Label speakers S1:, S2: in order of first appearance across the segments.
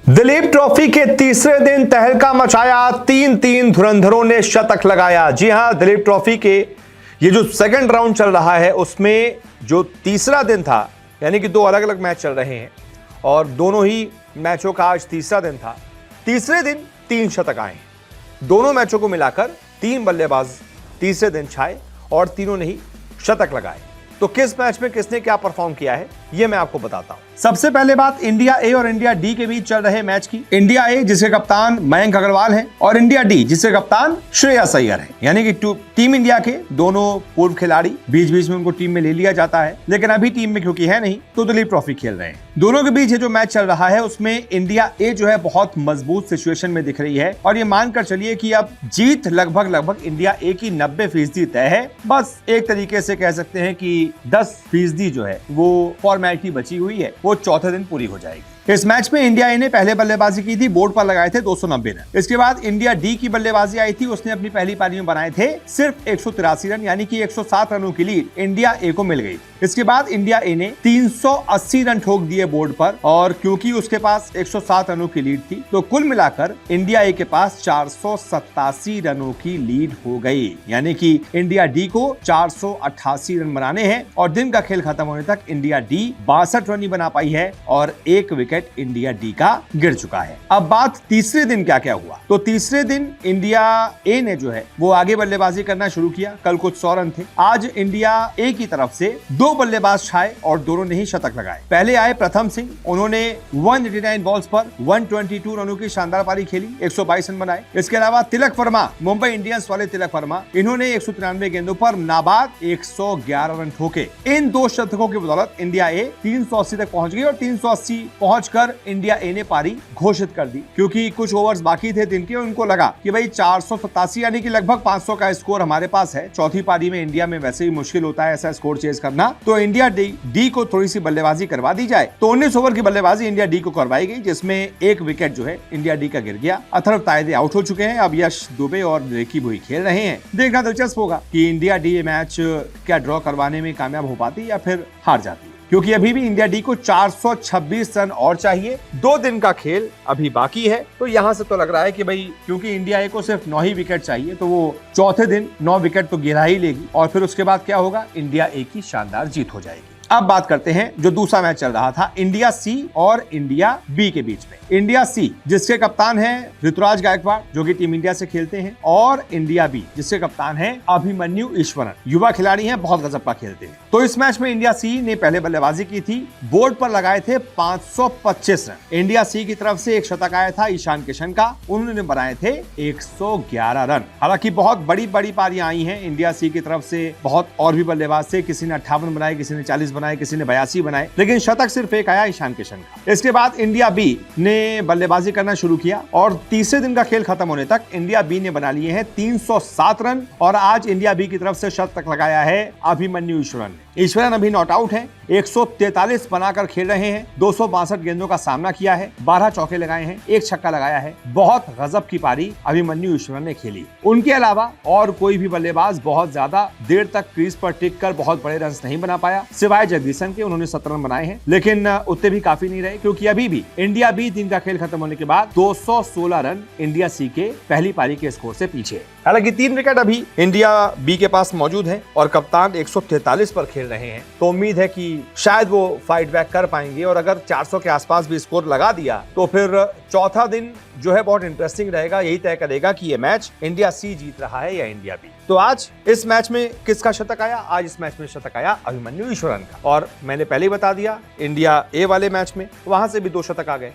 S1: Dilip trophy के तीसरे दिन तहलका मचाया, तीन धुरंधरों ने शतक लगाया। जी हां, दिलीप ट्रॉफी के ये जो सेकंड राउंड चल रहा है उसमें जो तीसरा दिन था, यानी कि दो अलग अलग मैच चल रहे हैं और दोनों ही मैचों का आज तीसरा दिन था। तीसरे दिन 3 शतक आए। दोनों मैचों को मिलाकर 3 बल्लेबाज तीसरे दिन छाए और तीनों ने ही शतक लगाए। तो किस मैच में किसने क्या परफॉर्म किया है ये मैं आपको बताता हूं। सबसे पहले बात इंडिया ए और इंडिया डी के बीच चल रहे मैच की। इंडिया ए जिसके कप्तान मयंक अग्रवाल है और इंडिया डी जिसके कप्तान श्रेयस अय्यर है, यानी कि टीम इंडिया के दोनों पूर्व खिलाड़ी। बीच बीच में उनको टीम में ले लिया जाता है, लेकिन अभी टीम में क्योंकि है नहीं तो दिलीप ट्रॉफी खेल रहे हैं। दोनों के बीच ये जो मैच चल रहा है उसमें इंडिया ए जो है बहुत मजबूत सिचुएशन में दिख रही है और ये मानकर चलिए कि अब जीत लगभग इंडिया ए की 90% तय है। बस एक तरीके से कह सकते हैं कि 10% जो है वो फॉर्मेलिटी बची हुई है, वो चौथे दिन पूरी हो जाएगी। इस मैच में इंडिया ए ने पहले बल्लेबाजी की थी, बोर्ड पर लगाए थे 290 रन। इसके बाद इंडिया डी की बल्लेबाजी आई थी, उसने अपनी पहली पारी में बनाए थे सिर्फ 183 रन, यानी कि 107 रनों की लीड इंडिया ए को मिल गई। इसके बाद इंडिया ए ने 380 रन ठोक दिए बोर्ड पर और क्योंकि उसके पास 107 रनों की लीड थी तो कुल मिलाकर इंडिया ए के पास 487 रनों की लीड हो गई, यानी कि इंडिया डी को 488 रन बनाने हैं और दिन का खेल खत्म होने तक इंडिया डी 62 रन ही बना पाई है और एक विकेट इंडिया डी का गिर चुका है। अब बात तीसरे दिन क्या क्या हुआ, तो तीसरे दिन इंडिया ए ने जो है वो आगे बल्लेबाजी करना शुरू किया। कल कुछ 100 रन थे, आज इंडिया ए की तरफ से 2 बल्लेबाज छाए और दोनों ने ही शतक लगाए। पहले आए प्रथम सिंह, उन्होंने 189 बॉल्स पर 122 रनों की शानदार पारी खेली, 122 रन बनाए। इसके अलावा तिलक वर्मा, मुंबई इंडियंस वाले तिलक वर्मा, इन्होंने 193 गेंदों पर नाबाद 111 रन ठोके। इन 2 शतकों की बदौलत इंडिया ए 380 तक पहुंच गई और 380 पहुंचकर इंडिया ए ने पारी घोषित कर दी, क्योंकि कुछ ओवर्स बाकी थे दिन के। उनको लगा कि भाई 487 यानी कि लगभग 500 का स्कोर हमारे पास है। चौथी पारी में इंडिया में वैसे ही मुश्किल होता है ऐसा स्कोर चेज करना, तो इंडिया डी को थोड़ी सी बल्लेबाजी करवा दी जाए। तो 19 ओवर की बल्लेबाजी इंडिया डी को करवाई गई, जिसमें एक विकेट जो है इंडिया डी का गिर गया। अथर्व तायदे आउट हो चुके हैं। अब यश दुबे और रिकी भुई खेल रहे हैं। देखना दिलचस्प होगा कि इंडिया डी ये मैच क्या ड्रॉ करवाने में कामयाब हो पाती या फिर हार जाती, क्योंकि अभी भी इंडिया डी को 426 रन और चाहिए। 2 दिन का खेल अभी बाकी है, तो यहां से तो लग रहा है कि भाई क्योंकि इंडिया ए को सिर्फ 9 ही विकेट चाहिए तो वो चौथे दिन 9 विकेट तो गिरा ही लेगी और फिर उसके बाद क्या होगा, इंडिया ए की शानदार जीत हो जाएगी। अब बात करते हैं जो दूसरा मैच चल रहा था इंडिया सी और इंडिया बी के बीच में। इंडिया सी जिसके कप्तान है ऋतुराज गायकवाड़ जो कि टीम इंडिया से खेलते हैं, और इंडिया बी जिसके कप्तान है अभिमन्यु ईश्वरन, युवा खिलाड़ी हैं, बहुत गजब का खेलते हैं। तो इस मैच में इंडिया सी ने पहले बल्लेबाजी की थी, बोर्ड पर लगाए थे 525 रन। इंडिया सी की तरफ से एक शतक आया था ईशान किशन का, उन्होंने बनाए थे 111 रन। हालांकि बहुत बड़ी पारियां आई हैं इंडिया सी की तरफ से, बहुत और भी बल्लेबाज थे, किसी ने 58 बनाए, किसी ने 40 बनाए, किसी ने 82 बनाए, लेकिन शतक सिर्फ एक आया ईशान किशन का। इसके बाद इंडिया बी ने बल्लेबाजी करना शुरू किया और तीसरे दिन का खेल खत्म होने तक इंडिया बी ने बना लिए हैं 307 रन और आज इंडिया बी की तरफ से शतक लगाया है अभिमन्यु ईश्वरन ने। ईश्वरन अभी नॉट आउट है, 143 बनाकर खेल रहे हैं, 262 गेंदों का सामना किया है, 12 चौके लगाए हैं, 1 छक्का लगाया है। बहुत गजब की पारी अभिमन्यु ईश्वरन ने खेली। उनके अलावा और कोई भी बल्लेबाज बहुत ज्यादा देर तक क्रीज पर टिक कर बहुत बड़े रन नहीं बना पाया, सिवाय जगदीशन के, उन्होंने 17 रन बनाए हैं, लेकिन उतने भी काफी नहीं रहे, क्योंकि अभी भी इंडिया बी दिन का खेल खत्म होने के बाद 216 रन इंडिया सी के पहली पारी के स्कोर से पीछे। हालांकि 3 विकेट अभी इंडिया बी के पास मौजूद है और कप्तान 143 पर खेल रहे हैं, तो उम्मीद है कि शायद वो फाइट बैक कर पाएंगे और अगर 400 के आसपास भी स्कोर लगा दिया तो फिर चौथा दिन जो है बहुत इंटरेस्टिंग रहेगा। यही तय करेगा कि ये मैच इंडिया सी जीत रहा है या इंडिया बी। तो आज इस मैच में किसका शतक आया, आज इस मैच में शतक आया अभिमन्यु ईश्वरन का, और मैंने पहले ही बता दिया इंडिया ए वाले मैच में वहां से भी 2 शतक आ गए।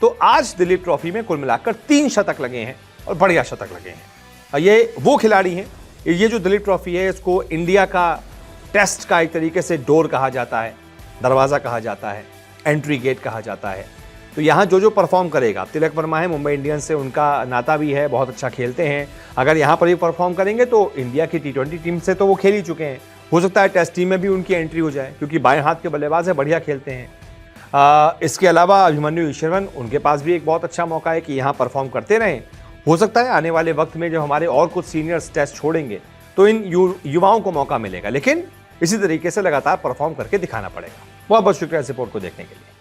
S1: तो आज दिलीप ट्रॉफी में कुल मिलाकर 3 शतक लगे हैं और बढ़िया शतक लगे हैं। ये वो खिलाड़ी हैं, ये जो दिलीप ट्रॉफी है इसको इंडिया का टेस्ट का एक तरीके से डोर कहा जाता है, दरवाज़ा कहा जाता है, एंट्री गेट कहा जाता है। तो यहाँ जो परफॉर्म करेगा, तिलक वर्मा है मुंबई इंडियंस से, उनका नाता भी है, बहुत अच्छा खेलते हैं, अगर यहाँ पर भी परफॉर्म करेंगे तो इंडिया की T20 टीम से तो वो खेल ही चुके हैं, हो सकता है टेस्ट टीम में भी उनकी एंट्री हो जाए, क्योंकि बाएं हाथ के बल्लेबाज है, बढ़िया खेलते हैं। इसके अलावा अभिमन्यु ईश्वरन, उनके पास भी एक बहुत अच्छा मौका है कि यहाँ परफॉर्म करते रहें। हो सकता है आने वाले वक्त में जब हमारे और कुछ सीनियर्स टेस्ट छोड़ेंगे तो इन युवाओं को मौका मिलेगा, लेकिन इसी तरीके से लगातार परफॉर्म करके दिखाना पड़ेगा। बहुत बहुत शुक्रिया इस रिपोर्ट को देखने के लिए।